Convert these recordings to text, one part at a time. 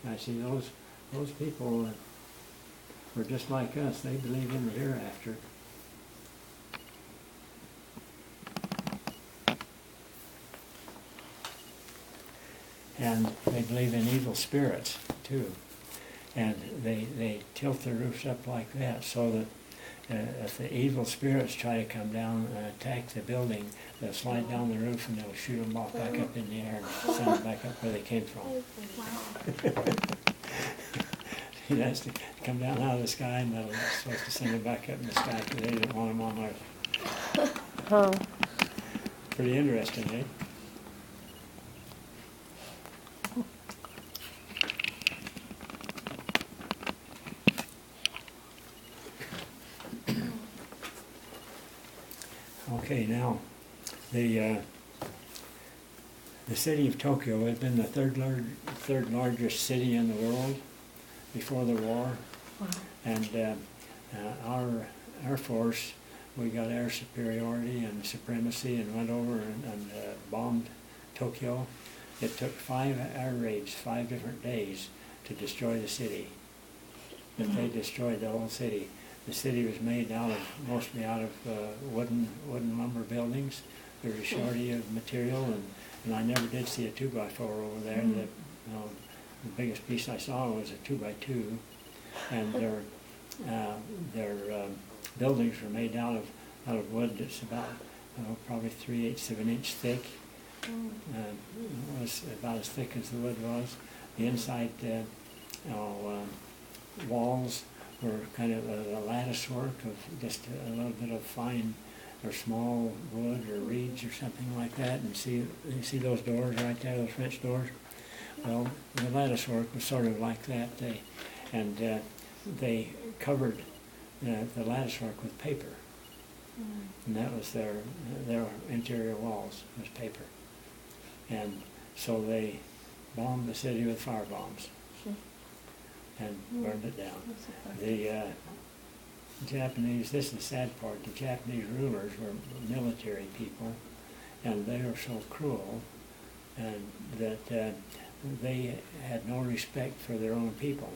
I see those people were just like us. They believe in the hereafter. And they believe in evil spirits too. And they tilt their roofs up like that so that if the evil spirits try to come down and attack the building, they'll slide down the roof and they'll shoot them off back up in the air and send them back up where they came from. Wow. He has to come down out of the sky and they're supposed to send them back up in the sky because they didn't want them on Earth. Huh. Pretty interesting, eh? Okay, now the city of Tokyo had been the third largest city in the world before the war. Wow. And our Air Force, we got air superiority and supremacy and went over and bombed Tokyo. It took 5 air raids, 5 different days to destroy the city. But they destroyed the whole city. The city was made mostly out of wooden lumber buildings. There was a shortage of material, and I never did see a 2x4 over there. The biggest piece I saw was a 2x2, and their buildings were made out of wood that's about probably 3/8 of an inch thick. It was about as thick as the wood was. The inside walls were kind of a lattice work of just a little bit of fine or small wood or reeds or something like that. And you see those doors right there, those French doors? Well, the lattice work was sort of like that. They covered the lattice work with paper. And that was their interior walls, was paper. And so they bombed the city with fire bombs and burned it down. The Japanese, this is the sad part, the Japanese rulers were military people, and they were so cruel and that they had no respect for their own people.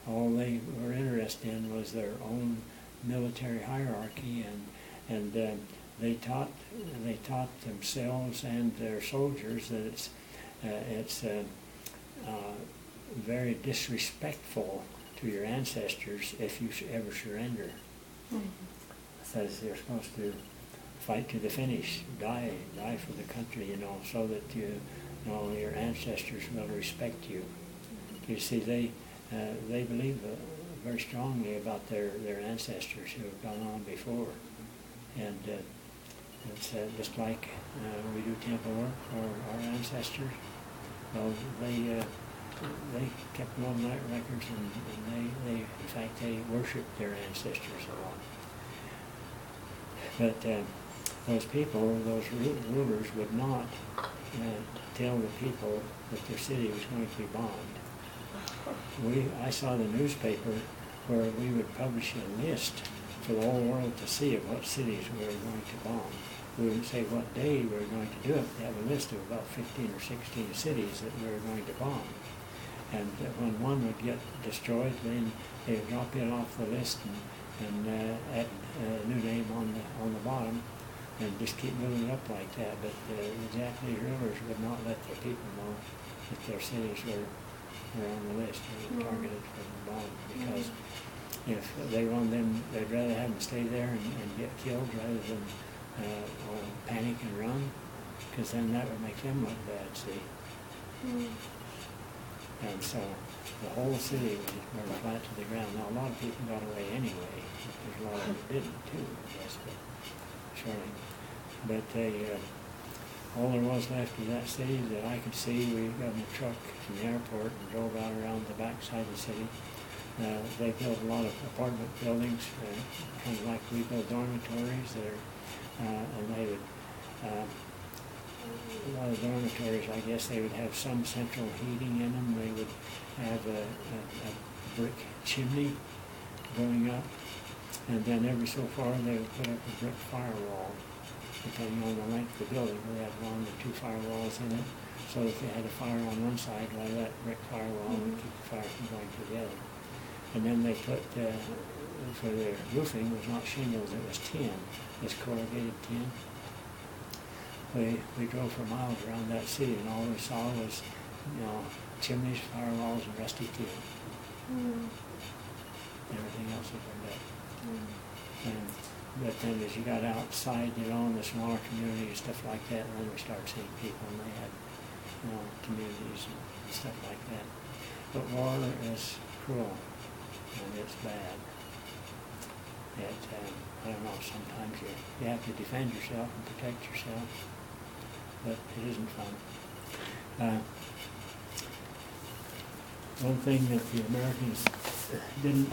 All they were interested in was their own military hierarchy, and they taught themselves and their soldiers that it's very disrespectful to your ancestors if you ever surrender. Says you're supposed to fight to the finish, die for the country, so that your ancestors will respect you. You see, they believe very strongly about their ancestors who have gone on before, and it's just like we do temple work for our ancestors. Well, they kept long night records, and they in fact they worshipped their ancestors a lot. But those people, those rulers, would not tell the people that their city was going to be bombed. I saw the newspaper where we would publish a list for the whole world to see of what cities we were going to bomb. We would say what day we were going to do it. We have a list of about 15 or 16 cities that we were going to bomb. And when one would get destroyed, then they would drop it off the list and add a new name on the bottom, and just keep moving it up like that. But the Japanese rulers would not let their people know that their cities were on the list. They were targeted for the bomb, because if they were on them, they'd rather have them stay there and get killed rather than panic and run, because then that would make them look bad, see. And so the whole city was burned flat to the ground. Now, a lot of people got away anyway. There's a lot that didn't, too, I guess, but surely. But all there was left of that city that I could see, we got in a truck from the airport and drove out around the back side of the city. They built a lot of apartment buildings, kind of like we build dormitories there, and they would, a lot of dormitories, I guess they would have some central heating in them. They would have a brick chimney going up, and then every so far they would put up a brick firewall, depending on the length of the building. We had 1 or 2 firewalls in it, so if they had a fire on one side, well, that brick firewall would keep the fire from going to the other. And then they put, for their roofing, was not shingles, it was tin, this corrugated tin. We drove for miles around that city, and all we saw was, chimneys, firewalls, and rusty tin. Everything else was burned up. But then as you got outside, in the smaller communities, stuff like that, and then we started seeing people, and they had, communities and stuff like that. But war is cruel, and it's bad. I don't know, sometimes you have to defend yourself and protect yourself, but it isn't fun. One thing that the Americans didn't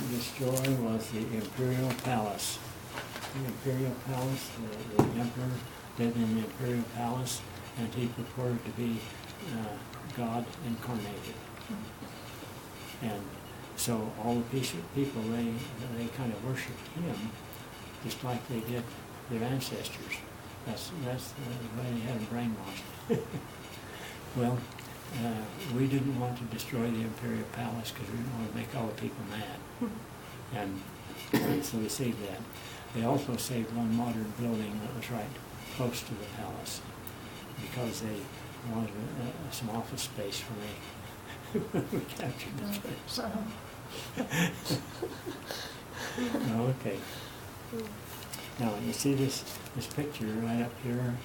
destroy was the Imperial Palace. The Imperial Palace, the Emperor lived in the Imperial Palace, and he purported to be God incarnated. And so all the people, they kind of worshipped him just like they did their ancestors. That's the way they had them brainwashed. Well, we didn't want to destroy the Imperial Palace because we didn't want to make all the people mad. And so we saved that. They also saved one modern building that was right close to the palace because they wanted some office space when we captured the place. Okay. Now you see this picture right up here.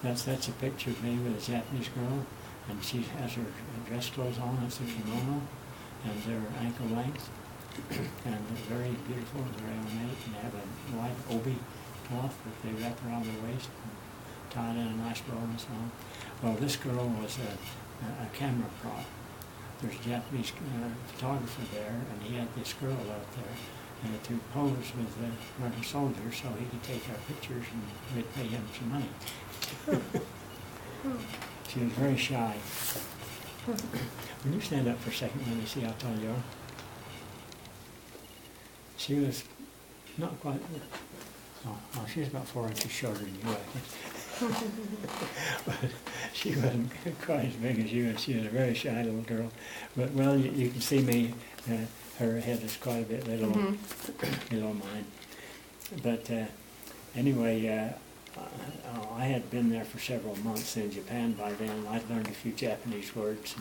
That's a picture of me with a Japanese girl, and she has her dress clothes on. It's a kimono, and they're ankle length, and they're very beautiful, very ornate, and they have a white obi cloth that they wrap around their waist and tie it in a nice bow and so on. Well, this girl was a camera prop. There's a Japanese photographer there, and he had this girl out there to pose with the American soldiers so he could take our pictures and we'd pay him some money. She was very shy. Will you stand up for a second when you see how tall you are? She was not quite, she was about 4 inches shorter than you, I think. But she wasn't quite as big as you, and she was a very shy little girl. But, well, you can see me, her head is quite a bit little, below mine. But anyway, I had been there for several months in Japan by then. I'd learned a few Japanese words,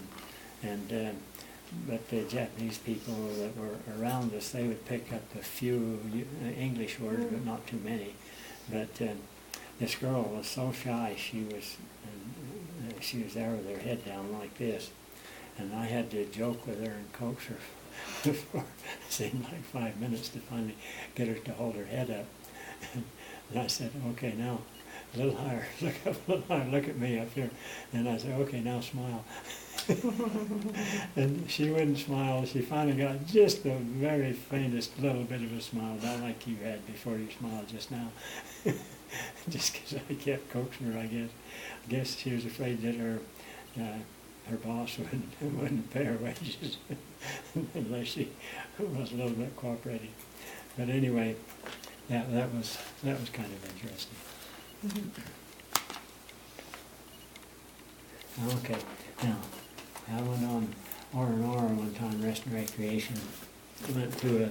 but the Japanese people that were around us, they would pick up a few English words, but not too many. But this girl was so shy. She was there with her head down like this, and I had to joke with her and coax her for it seemed like 5 minutes to finally get her to hold her head up. And I said, "Okay, now a little higher. Look up a little higher. Look at me up here." And I said, "Okay, now smile." And she wouldn't smile. She finally got just the very faintest little bit of a smile, not like you had before you smiled just now. Just because I kept coaxing her, I guess. I guess she was afraid that her boss wouldn't pay her wages unless she was a little bit cooperative. But anyway, that was kind of interesting. Okay, now I went on R&R one time, rest and recreation. I went to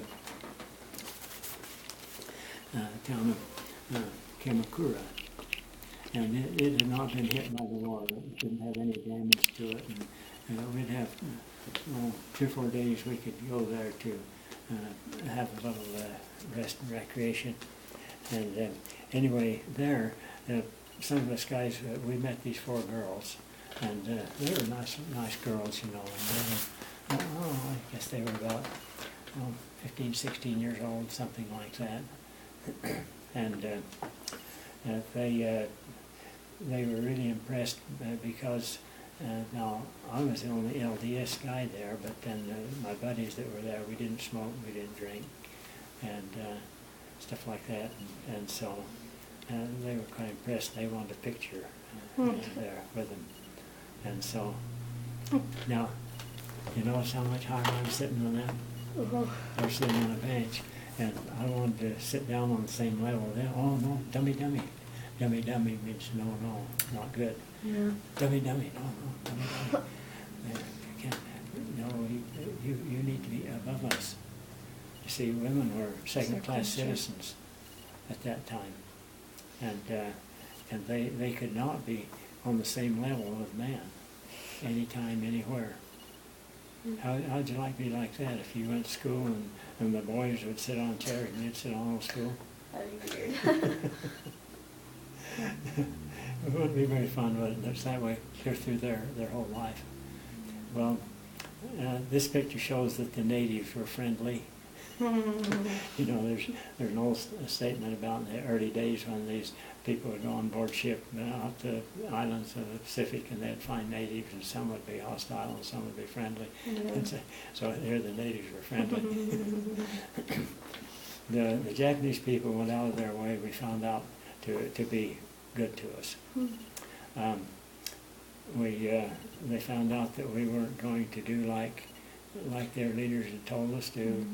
a town of Kamakura, and it had not been hit by the war. It didn't have any damage to it, and we'd have 2 or 4 days we could go there to have a little rest and recreation. And anyway, there, some of us guys, we met these 4 girls, and they were nice girls, you know. And I guess they were about 15, 16 years old, something like that. And they were really impressed because now I was the only LDS guy there, but then my buddies that were there, we didn't smoke, we didn't drink, and stuff like that. And so they were quite impressed. They wanted a picture there with them. And so now, you notice how much higher I'm sitting on that? They're sitting on a bench, and I wanted to sit down on the same level. Then, oh no, dummy. Dummy means no, not good. Yeah. Dummy, no, dummy. You can't, no, you need to be above us. You see, women were second-class citizens at that time, and they could not be on the same level with man, anytime, anywhere. How'd you like to be like that if you went to school and the boys would sit on chairs and you'd sit on the school? That'd be weird. It wouldn't be very fun, would it? It's that way clear through their whole life. Well, this picture shows that the natives were friendly. You know, there's an old statement about in the early days when these people would go on board ship out to islands of the Pacific, and they'd find natives, and some would be hostile and some would be friendly. Yeah. And so here the natives were friendly. The Japanese people went out of their way, we found out, to be good to us. They found out that we weren't going to do like their leaders had told us to,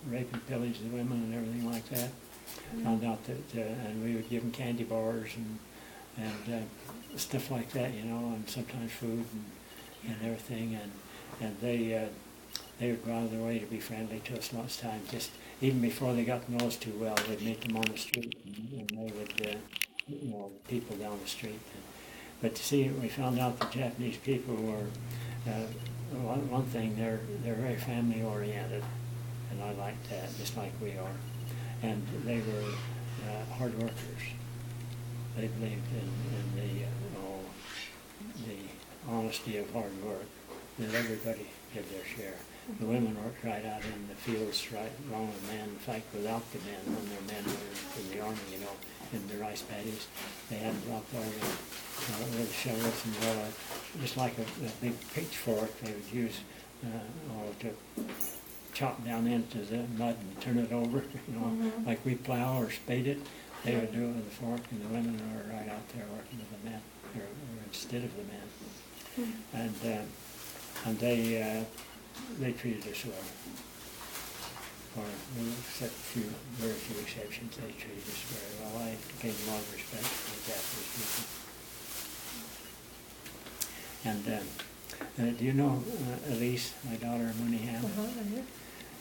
rape and pillage the women and everything like that. Found out that, and we would give them candy bars and stuff like that, you know, and sometimes food and everything, and they would go out of their way to be friendly to us lots of times. Just even before they got to know us too well, we'd meet them on the street, and they would, you know, people down the street. But to see, we found out the Japanese people were, one thing, they're very family oriented, and I like that, just like we are. And they were hard workers. They believed in the honesty of hard work, that everybody did their share. The women worked right out in the fields, right along with men. In fact, without the men, when their men were in the army, you know, in the rice paddies, they had to go out there with shovels and just like a big pitchfork they would use to chop down into the mud and turn it over, you know, like we plow or spade it. They would do it with a fork, and the women were right out there working with the men, or instead of the men. And they treated us well. Except very few exceptions, they treated us very well. I gained a lot of respect for the Japanese people. And do you know Elise, my daughter, Mooneyham?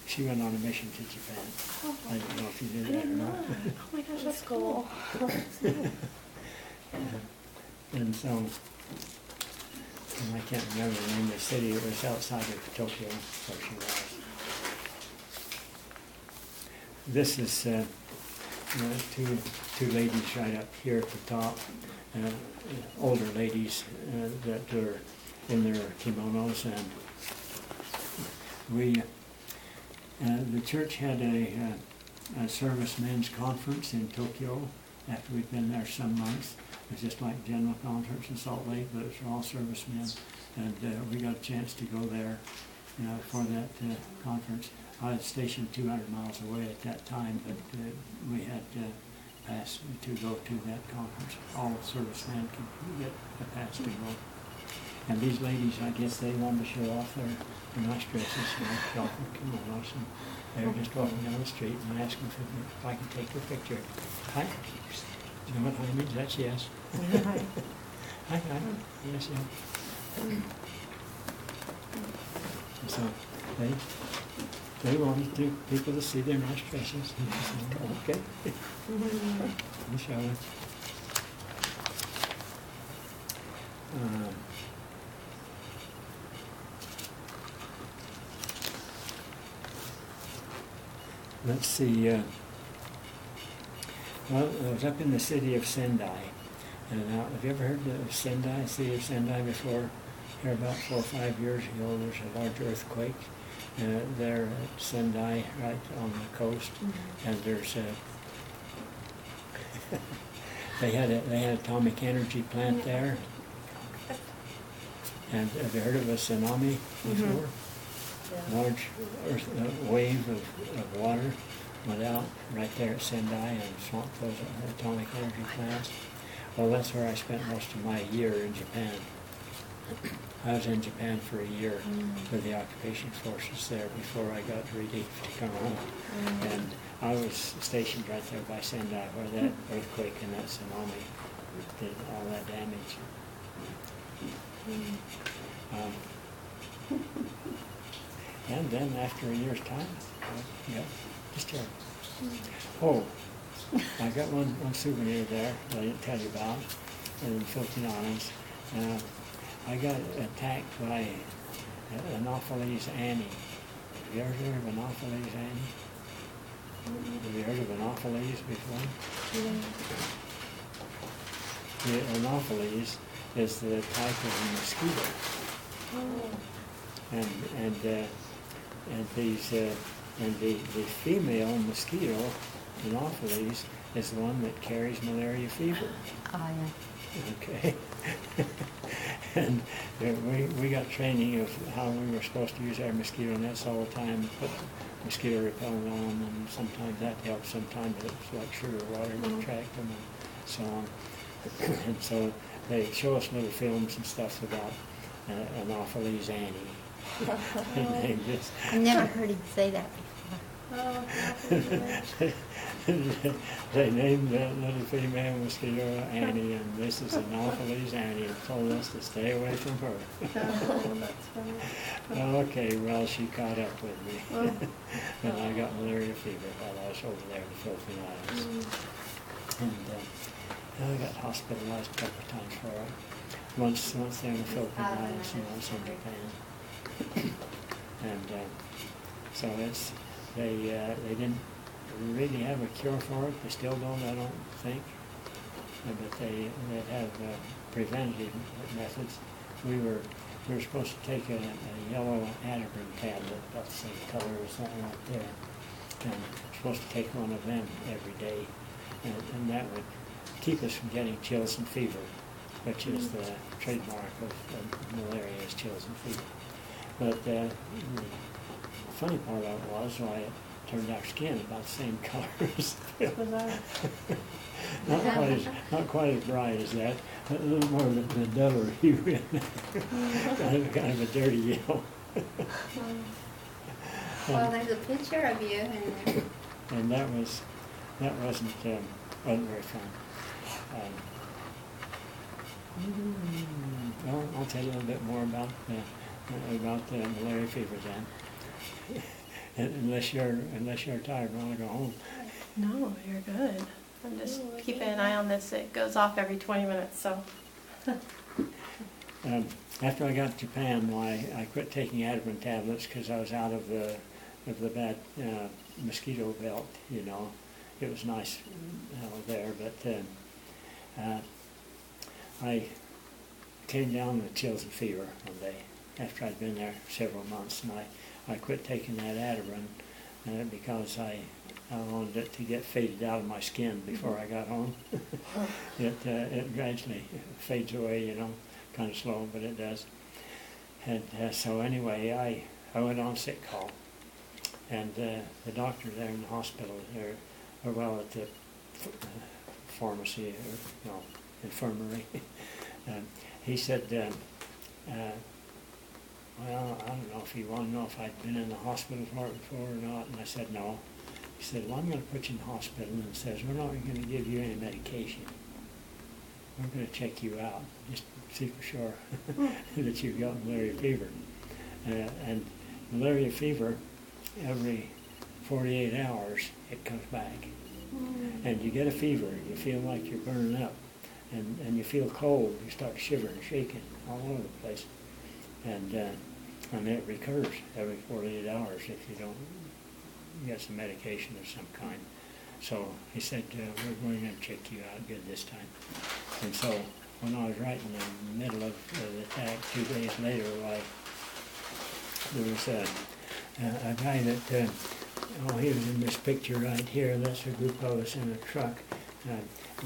She went on a mission to Japan. I don't know if you did that or not. Oh my gosh, that's cool. And so, and I can't remember the name of the city. It was outside of Tokyo, where she was. This is two ladies right up here at the top, older ladies that were in their kimonos, and we. The church had a servicemen's conference in Tokyo after we'd been there some months. It was just like general conference in Salt Lake, but it was for all servicemen, and we got a chance to go there for that conference. I was stationed 200 miles away at that time, but we had pass to go to that conference. All servicemen could get a pass to go. And these ladies, I guess they wanted to show off their nice dresses, kimonos, and they were just walking down the street, and I asked them if I could take their picture. Hi. Do you know what hi means? That's yes. Hi. Hi. Yes, yeah. So they wanted people to see their nice dresses. Okay. We'll show it. Let's see, well, I was up in the city of Sendai, and have you ever heard of Sendai, city of Sendai before? Here about 4 or 5 years ago, there's a large earthquake there at Sendai, right on the coast, and there's they had an atomic energy plant there, and have you heard of a tsunami before? Yeah. Large wave of water went out right there at Sendai and swamped those atomic energy plants. Well, that's where I spent most of my year in Japan. I was in Japan for a year with the occupation forces there before I got ready to come home. And I was stationed right there by Sendai where that earthquake and that tsunami did all that damage. And then after a year's time, yeah, discharged. Oh, I got one souvenir there that I didn't tell you about in Philippine Islands. I got attacked by Anopheles Annie. Have you ever heard of Anopheles Annie? Have you heard of Anopheles before? The Anopheles is the type of mosquito. And the female mosquito, Anopheles, is the one that carries malaria fever. Oh, yeah. Okay. And we got training of how we were supposed to use our mosquito nets all the time, put mosquito repellent on, and sometimes that helps, sometimes it's like sugar water to attract them and so on. And so they show us little films and stuff about Anopheles Annie. They named this. I've never heard him say that before. They named that little female mosquito Annie, and this is Anopheles Annie, and told us to stay away from her. Oh, that's funny. Okay, well, she caught up with me. And I got malaria fever while I was over there in the Philippine Islands. And I got hospitalized a couple of times for it. Once there in the Philippine Islands and once in Japan. And so they didn't really have a cure for it. They still don't, I don't think. But they have preventative methods. We were supposed to take a yellow Ativan tablet, about the same color as that right there, and supposed to take one of them every day, and that would keep us from getting chills and fever, which is the trademark of malaria, is chills and fever. But the funny part of it was why it turned our skin about the same color as not quite as bright as that, a little more of the duller hue in there. kind of a dirty yellow. Well, there's a picture of you in there. And that wasn't very fun. Well, I'll tell you a little bit more about the malaria fever then. unless you're tired and want to go home. No, you're good. I'm just keeping an eye on this. It goes off every 20 minutes, so. After I got to Japan, I quit taking Ativan tablets because I was out of the bad mosquito belt. You know, it was nice there, but I came down with chills and fever one day after I'd been there several months, and I quit taking that Ativan because I wanted it to get faded out of my skin before I got home. It gradually fades away, you know, kind of slow, but it does. And so anyway, I went on sick call, and the doctor there in the hospital, or well, at the pharmacy, or no, infirmary, he said, well, I don't know if you want to know if I'd been in the hospital for it before or not, and I said no. He said, well, I'm going to put you in the hospital, and says, we're not going to give you any medication. We're going to check you out, just see for sure that you've got malaria fever. And malaria fever, every 48 hours, it comes back. And you get a fever, you feel like you're burning up, and you feel cold, you start shivering and shaking all over the place. And it recurs every 48 hours if you don't get some medication of some kind. So he said, we're going to check you out good this time. And so when I was right in the middle of the attack, 2 days later, there was a guy that, he was in this picture right here. That's a group of us in a truck.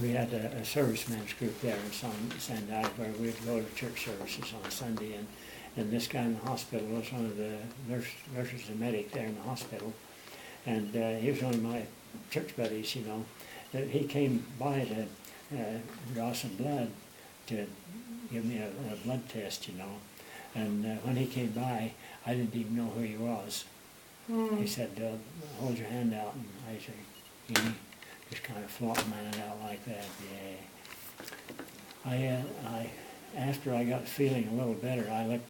We had a servicemen's group there in San Diego where we'd go to church services on Sunday, and this guy in the hospital was one of the nurses and medic there in the hospital, and he was one of my church buddies, you know. He came by to draw some blood to give me a blood test, you know, and when he came by, I didn't even know who he was. He said, hold your hand out, and I said, just kind of flopped my hand out like that, yeah. after I got feeling a little better, I looked